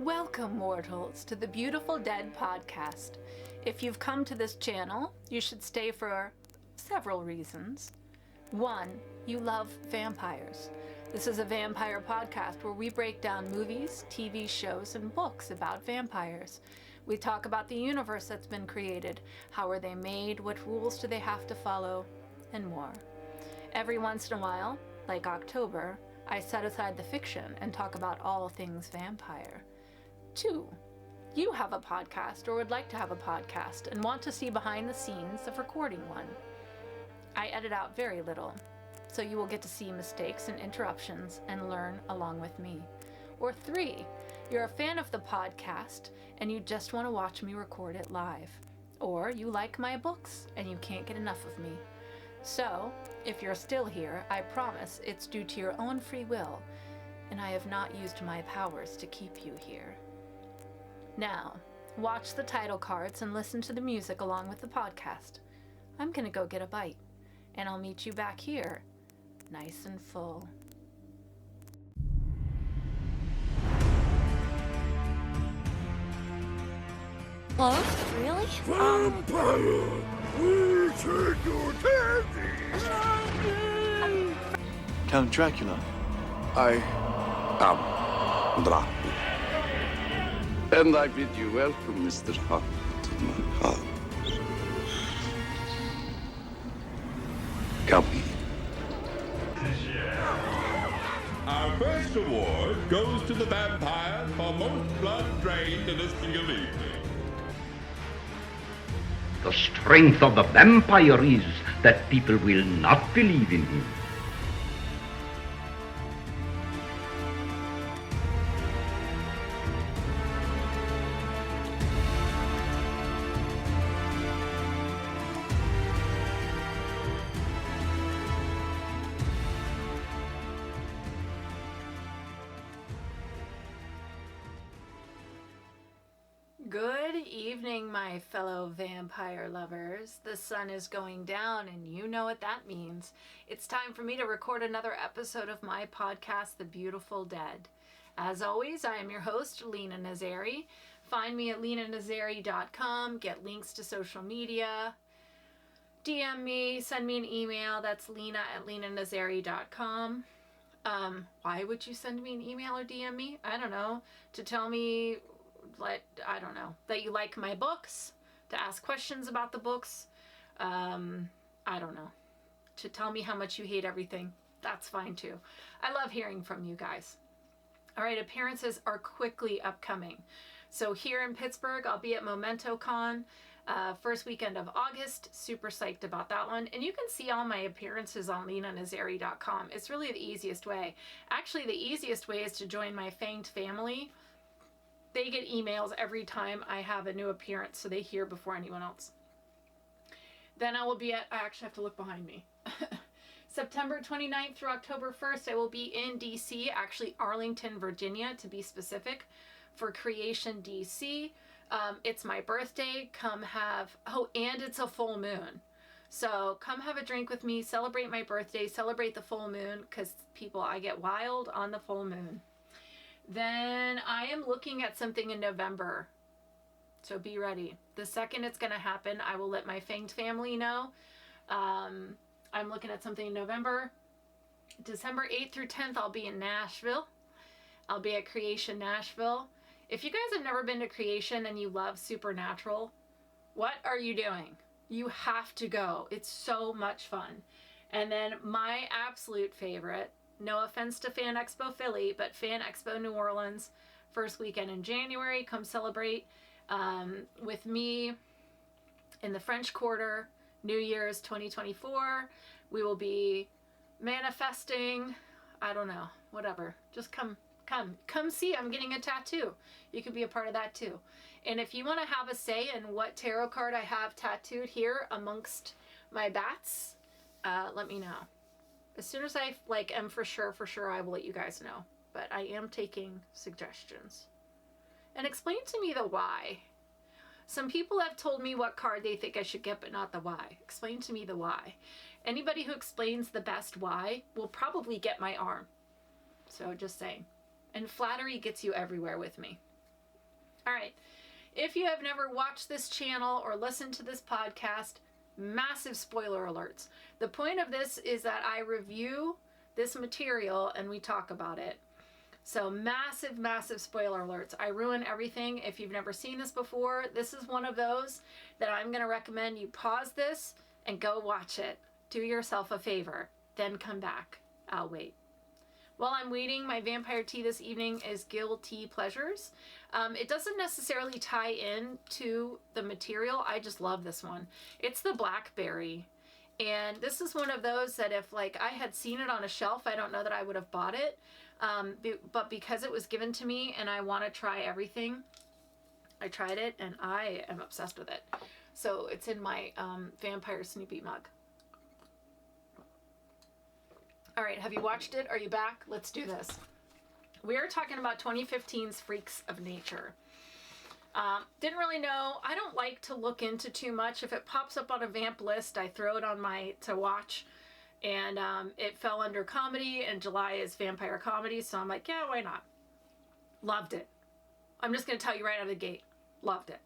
Welcome, mortals, to the Beautiful Dead podcast. If you've come to this channel, you should stay for several reasons. One, you love vampires. This is a vampire podcast where we break down movies, TV shows, and books about vampires. We talk about the universe that's been created, how are they made, what rules do they have to follow, and more. Every once in a while, like October, I set aside the fiction and talk about all things vampire. 2, you have a podcast or would like to have a podcast and want to see behind the scenes of recording one. I edit out very little, so you will get to see mistakes and interruptions and learn along with me. Or 3, you're a fan of the podcast and you just want to watch me record it live. Or you like my books and you can't get enough of me. So, if you're still here, I promise it's due to your own free will, and I have not used my powers to keep you here. Now, watch the title cards and listen to the music along with the podcast. I'm gonna go get a bite, and I'll meet you back here, nice and full. Hello? Really? Vampire! We take your candy! Count Dracula. I am Dracula. And I bid you welcome, Mr. Hunt, to my house. Come in. Our first award goes to the vampire for most blood drained in a single evening. The strength of the vampire is that people will not believe in him. Good evening, my fellow vampire lovers. The sun is going down, and you know what that means. It's time for me to record another episode of my podcast, The Beautiful Dead. As always, I am your host, Lena Nazari. Find me at lenanazari.com, get links to social media, DM me, send me an email. That's lena@lenanazari.com. Why would you send me an email or DM me? I don't know. To tell me that you like my books, to ask questions about the books, I don't know, to tell me how much you hate everything. That's fine too. I love hearing from you guys. All right, appearances are quickly upcoming. So here in Pittsburgh, I'll be at Memento Con, first weekend of August. Super psyched about that one. And you can see all my appearances on lenanazari.com. It's really the easiest way. Actually, the easiest way is to join my Fanged family. They get emails every time I have a new appearance, so they hear before anyone else. Then I actually have to look behind me. September 29th through October 1st, I will be in DC, actually Arlington, Virginia, to be specific, for Creation DC. It's my birthday. And it's a full moon. So come have a drink with me, celebrate my birthday, celebrate the full moon, because I get wild on the full moon. Then I am looking at something in November, so be ready. The second it's going to happen, I will let my Fanged family know. I'm looking at something in November. December 8th through 10th, I'll be in Nashville. I'll be at Creation Nashville. If you guys have never been to Creation and you love Supernatural, what are you doing? You have to go. It's so much fun. And then my absolute favorite, no offense to Fan Expo Philly, but Fan Expo New Orleans, first weekend in January. Come celebrate with me in the French Quarter, New Year's 2024. We will be manifesting, I don't know, whatever. Just come see. I'm getting a tattoo. You could be a part of that too. And if you want to have a say in what tarot card I have tattooed here amongst my bats, let me know. As soon as I am for sure, I will let you guys know. But I am taking suggestions. And explain to me the why. Some people have told me what card they think I should get, but not the why. Explain to me the why. Anybody who explains the best why will probably get my arm. So just saying. And flattery gets you everywhere with me. All right. If you have never watched this channel or listened to this podcast, massive spoiler alerts. The point of this is that I review this material and we talk about it. So massive, massive spoiler alerts. I ruin everything. If you've never seen this before, this is one of those that I'm going to recommend you pause this and go watch it. Do yourself a favor, then come back. I'll wait. While I'm waiting, my vampire tea this evening is Guilty Pleasures. It doesn't necessarily tie in to the material. I just love this one. It's the blackberry. And this is one of those that if like I had seen it on a shelf, I don't know that I would have bought it. But because it was given to me and I want to try everything, I tried it and I am obsessed with it. So it's in my Vampire Snoopy mug. All right, have you watched it? Are you back? Let's do this. We are talking about 2015's Freaks of Nature. Didn't really know. I don't like to look into too much. If it pops up on a vamp list, I throw it on my to watch. And it fell under comedy, and July is vampire comedy, so I'm like, yeah, why not? Loved it. I'm just going to tell you right out of the gate. Loved it.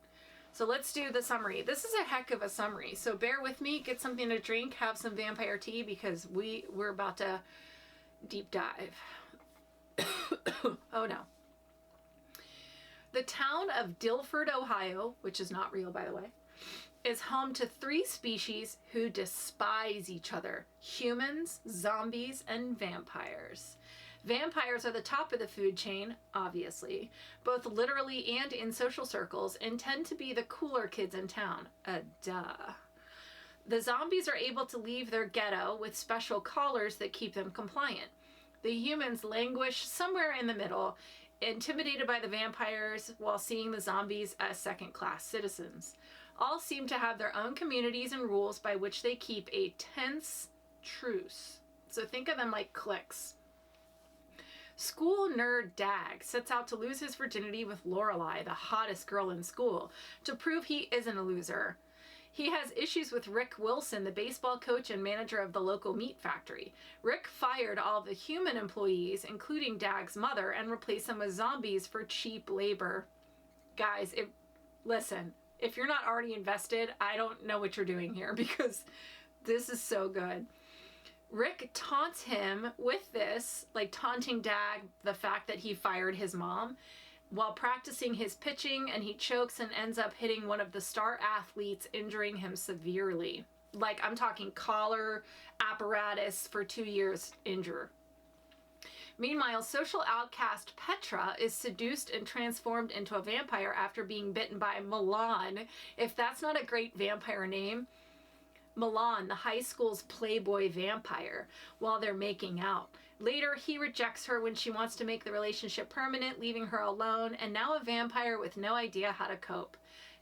So let's do the summary. This is a heck of a summary, so bear with me, get something to drink, have some vampire tea, because we're about to deep dive. Oh no. The town of Dilford, Ohio, which is not real by the way, is home to 3 species who despise each other: humans, zombies, and vampires. Vampires are the top of the food chain, obviously, both literally and in social circles, and tend to be the cooler kids in town. Duh. The zombies are able to leave their ghetto with special collars that keep them compliant. The humans languish somewhere in the middle, intimidated by the vampires while seeing the zombies as second-class citizens. All seem to have their own communities and rules by which they keep a tense truce. So think of them like cliques. School nerd Dag sets out to lose his virginity with Lorelai, the hottest girl in school, to prove he isn't a loser. He has issues with Rick Wilson, the baseball coach and manager of the local meat factory. Rick fired all the human employees, including Dag's mother, and replaced them with zombies for cheap labor. Guys, listen, if you're not already invested, I don't know what you're doing here, because this is so good. Rick taunts him with this, like taunting Dag the fact that he fired his mom, while practicing his pitching, and he chokes and ends up hitting one of the star athletes, injuring him severely. Like, I'm talking collar, apparatus for 2 years injure. Meanwhile, social outcast Petra is seduced and transformed into a vampire after being bitten by Milan. If that's not a great vampire name. Milan, the high school's playboy vampire, while they're making out. Later, he rejects her when she wants to make the relationship permanent, leaving her alone, and now a vampire with no idea how to cope.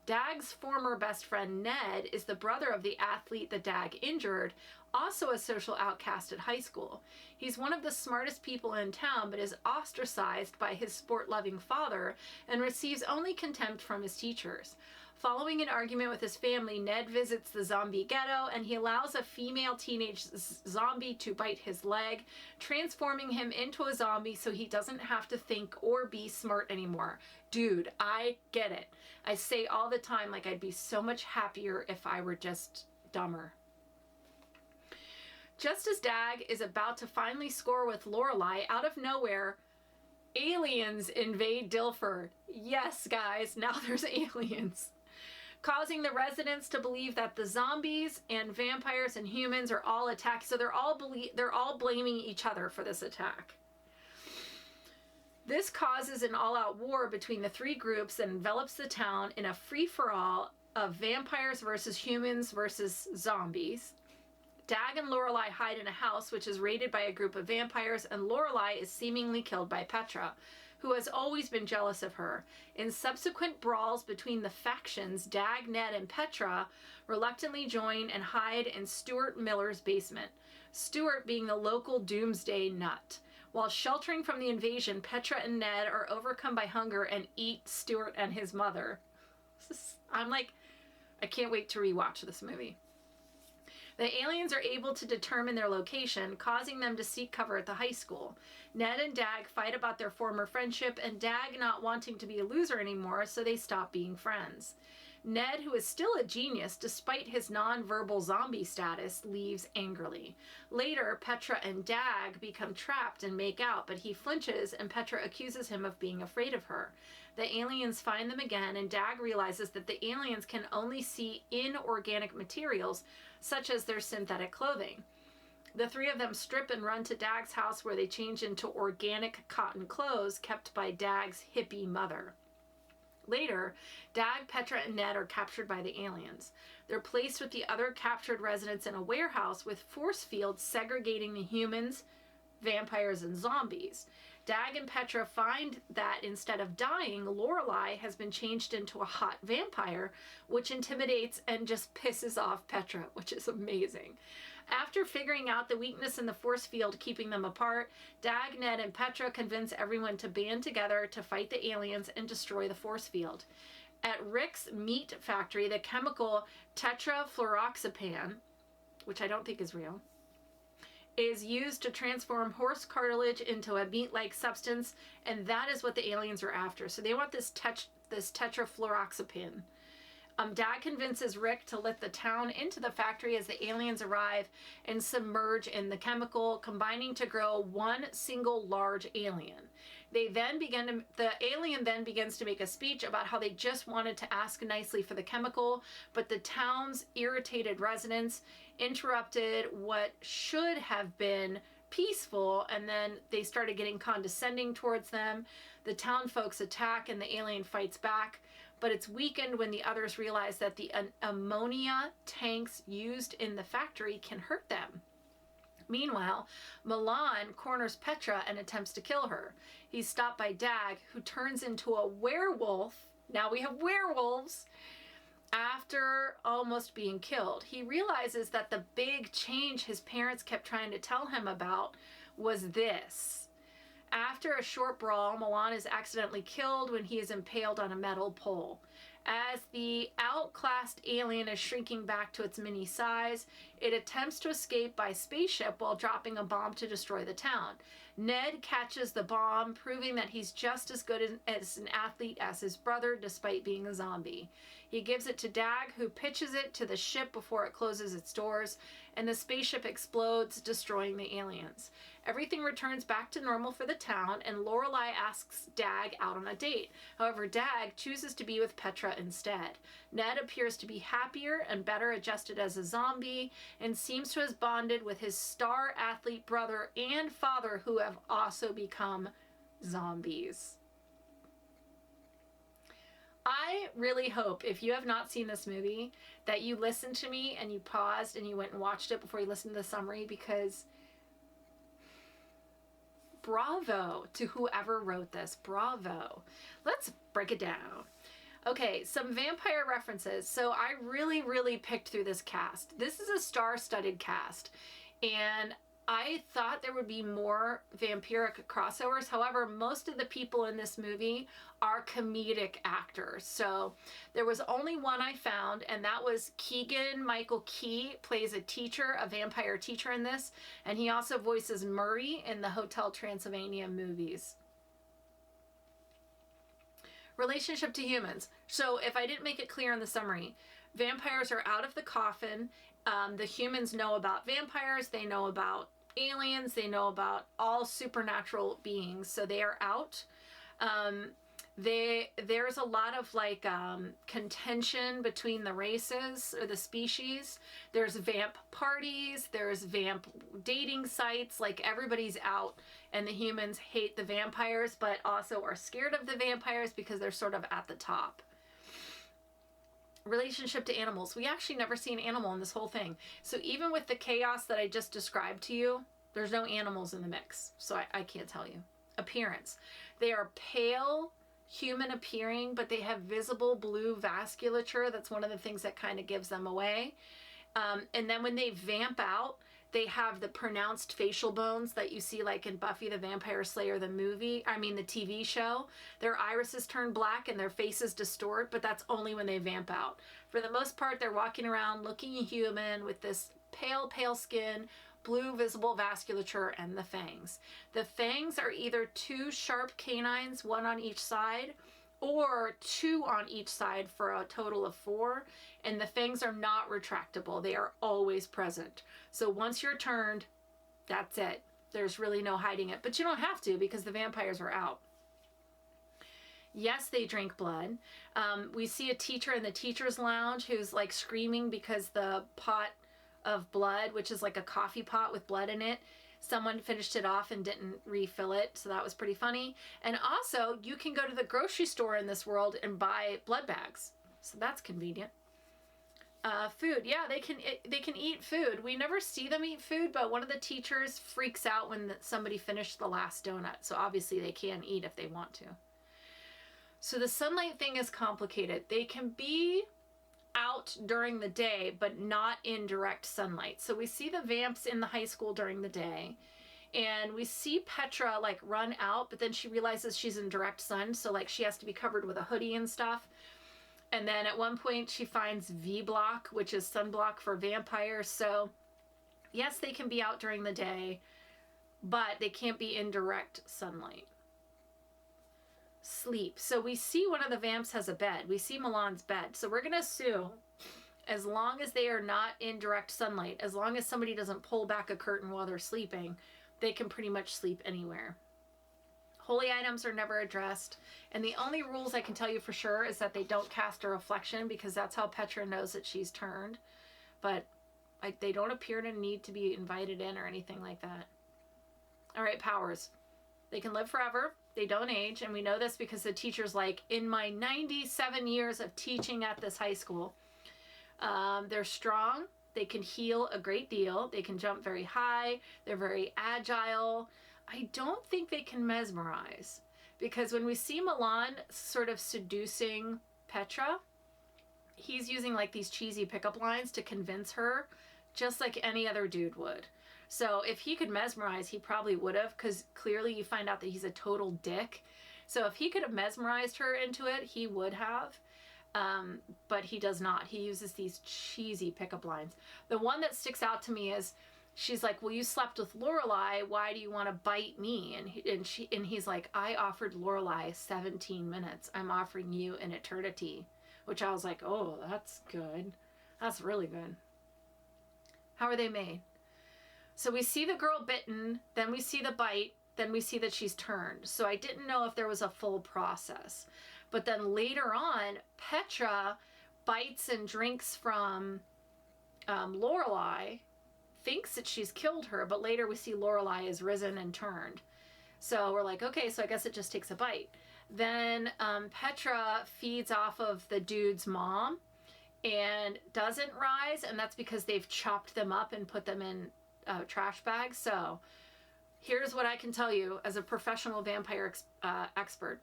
Dag's former best friend Ned is the brother of the athlete that Dag injured, also a social outcast at high school. He's one of the smartest people in town, but is ostracized by his sport-loving father and receives only contempt from his teachers. Following an argument with his family, Ned visits the zombie ghetto, and he allows a female teenage zombie to bite his leg, transforming him into a zombie so he doesn't have to think or be smart anymore. Dude, I get it. I say all the time, like, I'd be so much happier if I were just dumber. Just as Dag is about to finally score with Lorelai, out of nowhere, aliens invade Dilford. Yes, guys, now there's aliens. Causing the residents to believe that the zombies and vampires and humans are all attacked. So they're all blaming each other for this attack. This causes an all-out war between the 3 groups that envelops the town in a free-for-all of vampires versus humans versus zombies. Dag and Lorelai hide in a house which is raided by a group of vampires, and Lorelai is seemingly killed by Petra, who has always been jealous of her. In subsequent brawls between the factions, Dag, Ned, and Petra reluctantly join and hide in Stuart Miller's basement, Stuart being the local doomsday nut. While sheltering from the invasion, Petra and Ned are overcome by hunger and eat Stuart and his mother. I'm like, I can't wait to rewatch this movie. The aliens are able to determine their location, causing them to seek cover at the high school. Ned and Dag fight about their former friendship, and Dag not wanting to be a loser anymore, so they stop being friends. Ned, who is still a genius despite his non-verbal zombie status, leaves angrily. Later, Petra and Dag become trapped and make out, but he flinches and Petra accuses him of being afraid of her. The aliens find them again, and Dag realizes that the aliens can only see inorganic materials, such as their synthetic clothing. The three of them strip and run to Dag's house, where they change into organic cotton clothes kept by Dag's hippie mother. Later, Dag, Petra, and Ned are captured by the aliens. They're placed with the other captured residents in a warehouse with force fields segregating the humans, vampires, and zombies. Dag and Petra find that instead of dying, Lorelei has been changed into a hot vampire, which intimidates and just pisses off Petra, which is amazing. After figuring out the weakness in the force field keeping them apart, Dag, Ned, and Petra convince everyone to band together to fight the aliens and destroy the force field. At Rick's meat factory, the chemical tetrafluoroxapan, which I don't think is real, is used to transform horse cartilage into a meat-like substance, and that is what the aliens are after. So they want this tetrafluoroxapan. Dag convinces Rick to let the town into the factory as the aliens arrive and submerge in the chemical, combining to grow one single large alien. The alien then begins to make a speech about how they just wanted to ask nicely for the chemical, but the town's irritated residents interrupted what should have been peaceful, and then they started getting condescending towards them. The town folks attack and the alien fights back, but it's weakened when the others realize that the ammonia tanks used in the factory can hurt them. Meanwhile, Milan corners Petra and attempts to kill her. He's stopped by Dag, who turns into a werewolf. Now we have werewolves. After almost being killed, he realizes that the big change his parents kept trying to tell him about was this. After a short brawl, Milan is accidentally killed when he is impaled on a metal pole. As the outclassed alien is shrinking back to its mini size, it attempts to escape by spaceship while dropping a bomb to destroy the town. Ned catches the bomb, proving that he's just as good as an athlete as his brother, despite being a zombie. He gives it to Dag, who pitches it to the ship before it closes its doors, and the spaceship explodes, destroying the aliens. Everything returns back to normal for the town, and Lorelei asks Dag out on a date. However, Dag chooses to be with Petra instead. Ned appears to be happier and better adjusted as a zombie, and seems to have bonded with his star athlete brother and father, who have also become zombies. I really hope, if you have not seen this movie, that you listened to me and you paused and you went and watched it before you listened to the summary, because bravo to whoever wrote this. Bravo. Let's break it down. Okay, some vampire references. So I really picked through this cast. This is a star-studded cast, and I thought there would be more vampiric crossovers. However, most of the people in this movie are comedic actors. So there was only one I found, and that was Keegan-Michael Key plays a teacher, a vampire teacher in this, and he also voices Murray in the Hotel Transylvania movies. Relationship to humans. So if I didn't make it clear in the summary, vampires are out of the coffin. The humans know about vampires. They know about aliens. They know about all supernatural beings. So they are out. There's a lot of contention between the races or the species. There's vamp parties. There's vamp dating sites. Like, everybody's out, and the humans hate the vampires, but also are scared of the vampires because they're sort of at the top. Relationship to animals. We actually never see an animal in this whole thing. So even with the chaos that I just described to you, there's no animals in the mix. So I can't tell you. Appearance. They are pale, human appearing, but they have visible blue vasculature. That's one of the things that kind of gives them away. And then when they vamp out, they have the pronounced facial bones that you see like in Buffy the Vampire Slayer, the TV show. Their irises turn black and their faces distort, but that's only when they vamp out. For the most part, they're walking around looking human with this pale skin, blue visible vasculature, and the fangs. The fangs are either 2 sharp canines, 1 on each side, or 2 on each side for a total of 4. And the fangs are not retractable. They are always present. So once you're turned, that's it. There's really no hiding it. But you don't have to, because the vampires are out. Yes, they drink blood. We see a teacher in the teacher's lounge who's like screaming because the pot of blood, which is like a coffee pot with blood in it, someone finished it off and didn't refill it, so that was pretty funny. And also, you can go to the grocery store in this world and buy blood bags, so that's convenient. Food, yeah, they can eat food. We never see them eat food, but one of the teachers freaks out when somebody finished the last donut, so obviously they can eat if they want to. So the sunlight thing is complicated. They can be out during the day, but not in direct sunlight. So we see the vamps in the high school during the day, and we see Petra like run out, but then she realizes she's in direct sun, so like she has to be covered with a hoodie and stuff. And then at one point she finds V-block, which is sunblock for vampires. So yes, they can be out during the day, but they can't be in direct sunlight. Sleep. So we see one of the vamps has a bed. We see Milan's bed. So we're going to assume as long as they are not in direct sunlight, as long as somebody doesn't pull back a curtain while they're sleeping, they can pretty much sleep anywhere. Holy items are never addressed. And the only rules I can tell you for sure is that they don't cast a reflection, because that's how Petra knows that she's turned. But they don't appear to need to be invited in or anything like that. All right, powers. They can live forever. They don't age, and we know this because the teacher's like, in my 97 years of teaching at this high school, they're strong, they can heal a great deal, they can jump very high, they're very agile. I don't think they can mesmerize, because when we see Milan sort of seducing Petra, he's using like these cheesy pickup lines to convince her, just like any other dude would. So if he could mesmerize, he probably would have, because clearly you find out that he's a total dick. So if he could have mesmerized her into it, he would have. But he does not. He uses these cheesy pickup lines. The one that sticks out to me is, she's like, well, you slept with Lorelai. Why do you want to bite me? And he's like, I offered Lorelai 17 minutes. I'm offering you an eternity. Which I was like, oh, that's good. That's really good. How are they made? So we see the girl bitten, then we see the bite, then we see that she's turned. So I didn't know if there was a full process. But then later on, Petra bites and drinks from Lorelai, thinks that she's killed her, but later we see Lorelai is risen and turned. So we're like, okay, so I guess it just takes a bite. Then Petra feeds off of the dude's mom and doesn't rise, and that's because they've chopped them up and put them in trash bags. So here's what I can tell you as a professional vampire expert.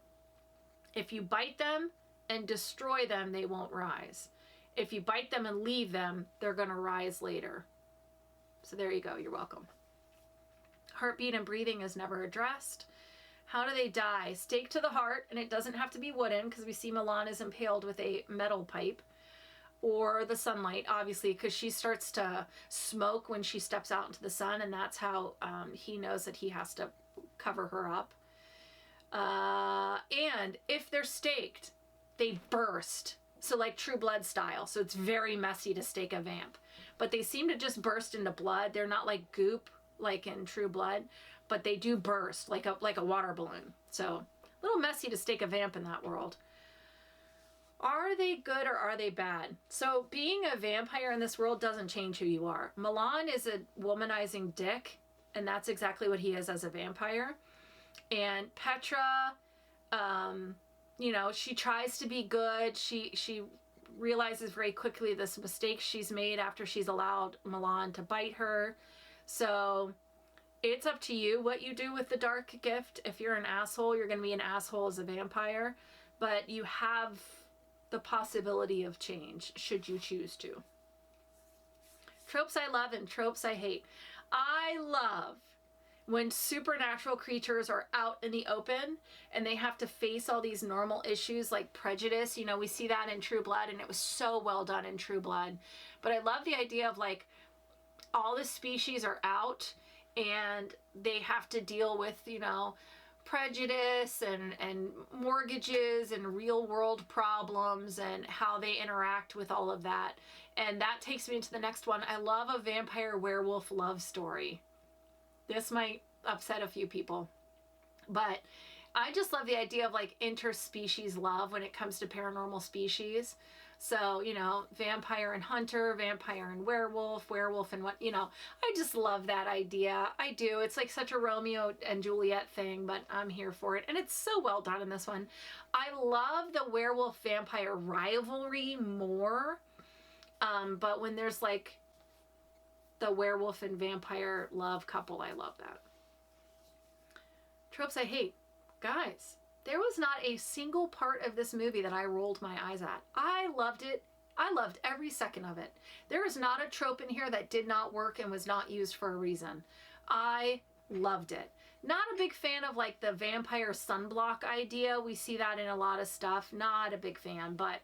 If you bite them and destroy them, they won't rise. If you bite them and leave them, they're going to rise later. So there you go. You're welcome. Heartbeat and breathing is never addressed. How do they die? Stake to the heart, and it doesn't have to be wooden, because we see Milan is impaled with a metal pipe. Or the sunlight, obviously, because she starts to smoke when she steps out into the sun, and that's how he knows that he has to cover her up. And if they're staked, they burst. So like True Blood style. So it's very messy to stake a vamp. But they seem to just burst into blood. They're not like goop like in True Blood, but they do burst like a water balloon. So a little messy to stake a vamp in that world. Are they good or are they bad? So being a vampire in this world doesn't change who you are. Milan is a womanizing dick, and that's exactly what he is as a vampire. And Petra, you know, she tries to be good. She realizes very quickly this mistake she's made after she's allowed Milan to bite her. So it's up to you what you do with the dark gift. If you're an asshole, you're going to be an asshole as a vampire. But you have the possibility of change should you choose to. Tropes I love and tropes I hate. I love when supernatural creatures are out in the open and they have to face all these normal issues like prejudice. You know, we see that in True Blood, and it was so well done in True Blood. But I love the idea of like all the species are out and they have to deal with, you know, prejudice and mortgages and real world problems and how they interact with all of that. And that takes me into the next one. I love a vampire werewolf love story. This might upset a few people, but I just love the idea of like interspecies love when it comes to paranormal species. So, you know, vampire and hunter, vampire and werewolf, werewolf and what, you know, I just love that idea. I do. It's like such a Romeo and Juliet thing, but I'm here for it. And it's so well done in this one. I love the werewolf vampire rivalry more. But when there's like the werewolf and vampire love couple, I love that. Tropes I hate. Guys, there was not a single part of this movie that I rolled my eyes at. I loved it. I loved every second of it. There is not a trope in here that did not work and was not used for a reason. I loved it. Not a big fan of like the vampire sunblock idea. We see that in a lot of stuff. Not a big fan, but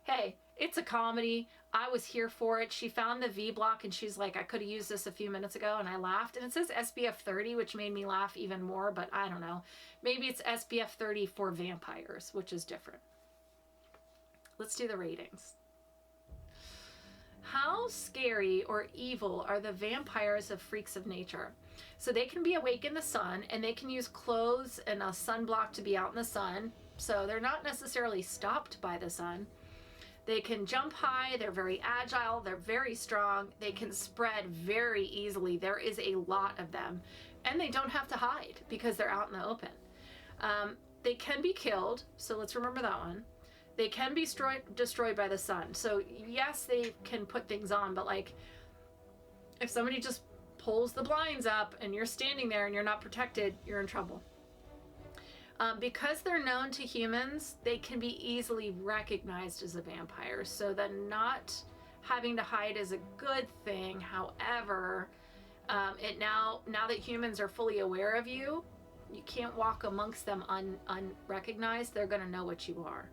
hey, it's a comedy. I was here for it. She found the V block and she's like, I could have used this a few minutes ago, and I laughed. And it says SPF 30, which made me laugh even more, but I don't know. Maybe it's SPF 30 for vampires, which is different. Let's do the ratings. How scary or evil are the vampires of Freaks of Nature? So they can be awake in the sun and they can use clothes and a sunblock to be out in the sun. So they're not necessarily stopped by the sun. They can jump high, they're very agile, they're very strong, they can spread very easily. There is a lot of them. And they don't have to hide because they're out in the open. They can be killed, so let's remember that one. They can be destroyed by the sun. So yes, they can put things on, but like if somebody just pulls the blinds up and you're standing there and you're not protected, you're in trouble. Because they're known to humans, they can be easily recognized as a vampire. So then not having to hide is a good thing. However, now that humans are fully aware of you, you can't walk amongst them unrecognized. They're going to know what you are.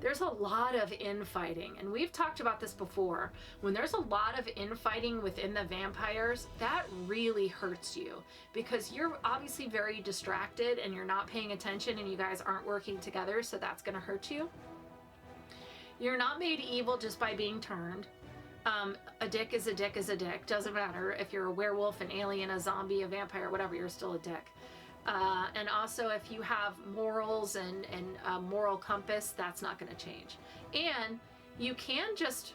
There's a lot of infighting, and we've talked about this before. When there's a lot of infighting within the vampires, that really hurts you because you're obviously very distracted and you're not paying attention and you guys aren't working together, so that's going to hurt you. You're not made evil just by being turned. A dick is a dick is a dick. Doesn't matter if you're a werewolf, an alien, a zombie, a vampire, whatever, you're still a dick. And also if you have morals and a moral compass, that's not going to change. And you can just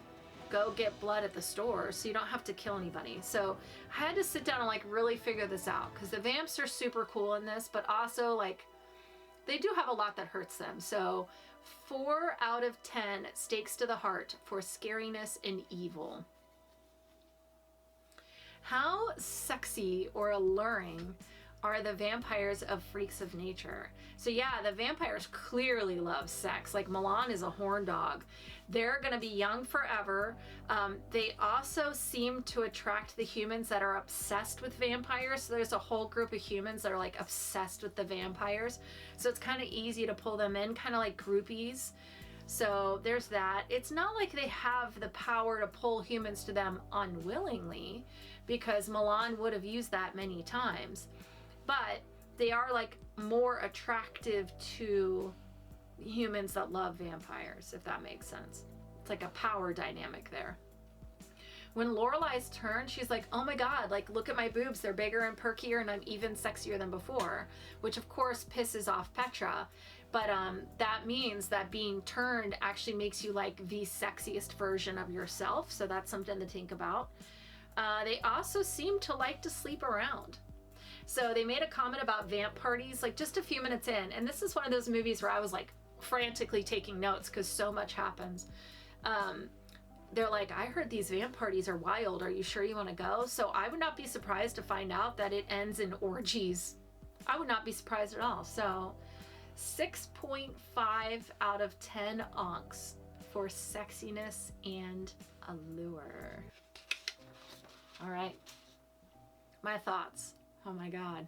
go get blood at the store, so you don't have to kill anybody. So I had to sit down and like really figure this out because the vamps are super cool in this, but also like they do have a lot that hurts them. So 4 out of 10 stakes to the heart for scariness and evil. How sexy or alluring are the vampires of Freaks of Nature? So yeah, the vampires clearly love sex. Like Milan is a horn dog. They're gonna be young forever. They also seem to attract the humans that are obsessed with vampires. So there's a whole group of humans that are like obsessed with the vampires. So it's kind of easy to pull them in, kind of like groupies. So there's that. It's not like they have the power to pull humans to them unwillingly, because Milan would have used that many times. But they are like more attractive to humans that love vampires, if that makes sense. It's like a power dynamic there. When Lorelai's turn, she's like, oh my god, like look at my boobs, they're bigger and perkier and I'm even sexier than before, which of course pisses off Petra. But that means that being turned actually makes you like the sexiest version of yourself, so that's something to think about. They also seem to like to sleep around. So they made a comment about vamp parties like just a few minutes in, and this is one of those movies where I was like frantically taking notes because so much happens. They're like, I heard these vamp parties are wild. Are you sure you want to go? So I would not be surprised to find out that it ends in orgies. I would not be surprised at all. So 6.5 out of 10 onks for sexiness and allure. All right, my thoughts. Oh my god.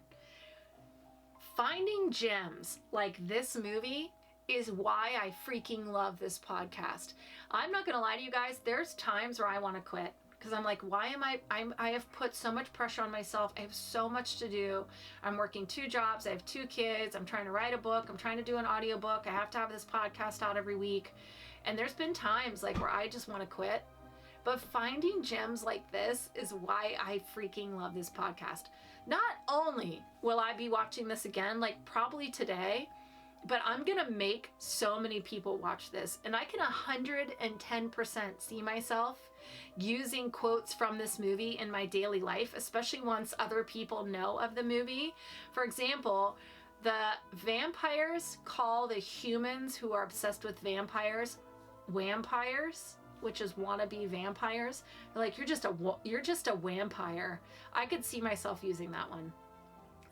Finding gems like this movie is why I freaking love this podcast. I'm not gonna lie to you guys, there's times where I want to quit because I'm like, why am I have put so much pressure on myself. I have so much to do. I'm working 2 jobs. I have 2 kids. I'm trying to write a book. I'm trying to do an audiobook. I have to have this podcast out every week. And there's been times like where I just want to quit. But finding gems like this is why I freaking love this podcast. Not only will I be watching this again, like probably today, but I'm gonna make so many people watch this. And I can 110% see myself using quotes from this movie in my daily life, especially once other people know of the movie. For example, the vampires call the humans who are obsessed with vampires vampires, which is wannabe vampires. They're like, you're just a vampire. I could see myself using that one.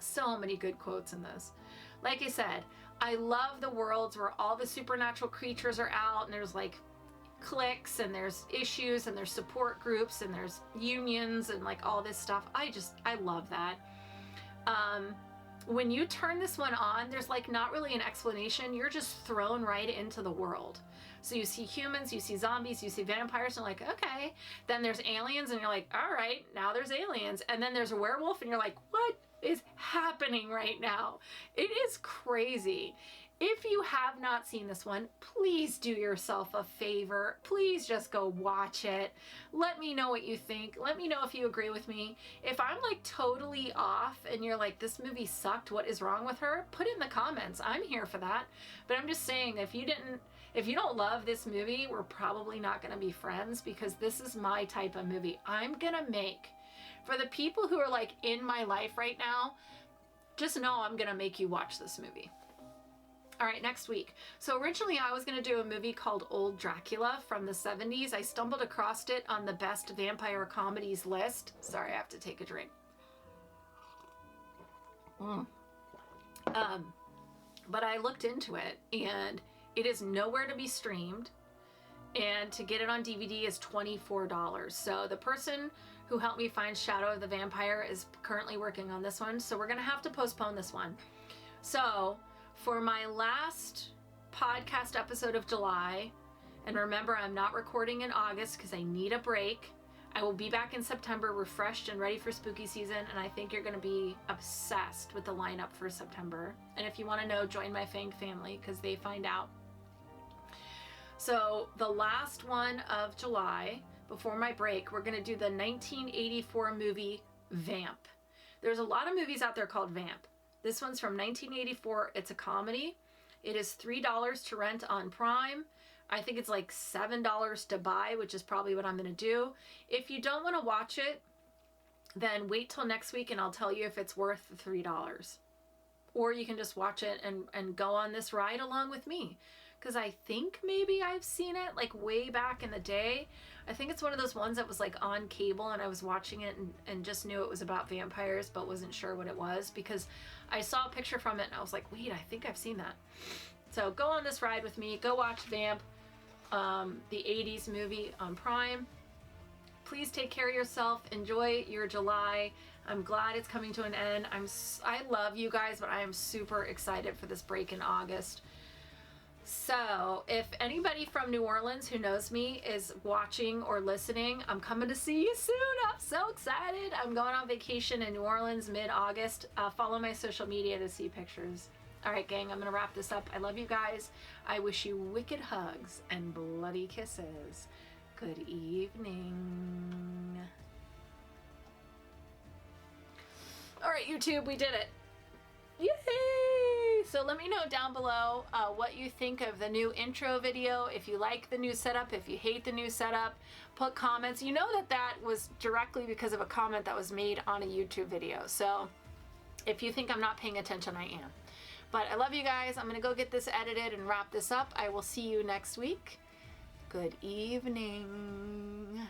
So many good quotes in this. Like I said, I love the worlds where all the supernatural creatures are out and there's like cliques and there's issues and there's support groups and there's unions and like all this stuff. I love that. When you turn this one on, there's like not really an explanation. You're just thrown right into the world. So you see humans, you see zombies, you see vampires, and you're like, okay. Then there's aliens, and you're like, all right, now there's aliens. And then there's a werewolf, and you're like, what is happening right now? It is crazy. If you have not seen this one, please do yourself a favor. Please just go watch it. Let me know what you think. Let me know if you agree with me. If I'm like totally off and you're like, this movie sucked, what is wrong with her? Put it in the comments. I'm here for that. But I'm just saying, if you don't love this movie, we're probably not going to be friends, because this is my type of movie. I'm going to make, for the people who are like in my life right now, just know I'm going to make you watch this movie. All right, next week. So originally I was going to do a movie called Old Dracula from the 70s. I stumbled across it on the best vampire comedies list. Sorry, I have to take a drink. But I looked into it, and it is nowhere to be streamed. And to get it on DVD is $24. So the person who helped me find Shadow of the Vampire is currently working on this one. So we're going to have to postpone this one. So for my last podcast episode of July, and remember, I'm not recording in August because I need a break. I will be back in September refreshed and ready for spooky season, and I think you're going to be obsessed with the lineup for September. And if you want to know, join my Fang family because they find out. So the last one of July, before my break, we're going to do the 1984 movie Vamp. There's a lot of movies out there called Vamp. This one's from 1984. It's a comedy. It is $3 to rent on Prime. I think it's like $7 to buy, which is probably what I'm going to do. If you don't want to watch it, then wait till next week and I'll tell you if it's worth the $3. Or you can just watch it and go on this ride along with me. Because I think maybe I've seen it like way back in the day. I think it's one of those ones that was like on cable and I was watching it and just knew it was about vampires but wasn't sure what it was, because I saw a picture from it and I was like, wait, I think I've seen that. So go on this ride with me. Go watch Vamp, the 80s movie on Prime. Please take care of yourself. Enjoy your July. I'm glad it's coming to an end. I love you guys, but I am super excited for this break in August. So if anybody from New Orleans who knows me is watching or listening, I'm coming to see you soon. I'm so excited. I'm going on vacation in New Orleans mid-August. Follow my social media to see pictures. All right, gang, I'm going to wrap this up. I love you guys. I wish you wicked hugs and bloody kisses. Good evening. All right, YouTube, we did it. Yay! So let me know down below what you think of the new intro video. If you like the new setup, if you hate the new setup, put comments. You know that was directly because of a comment that was made on a YouTube video. So if you think I'm not paying attention, I am. But I love you guys. I'm going to go get this edited and wrap this up. I will see you next week. Good evening.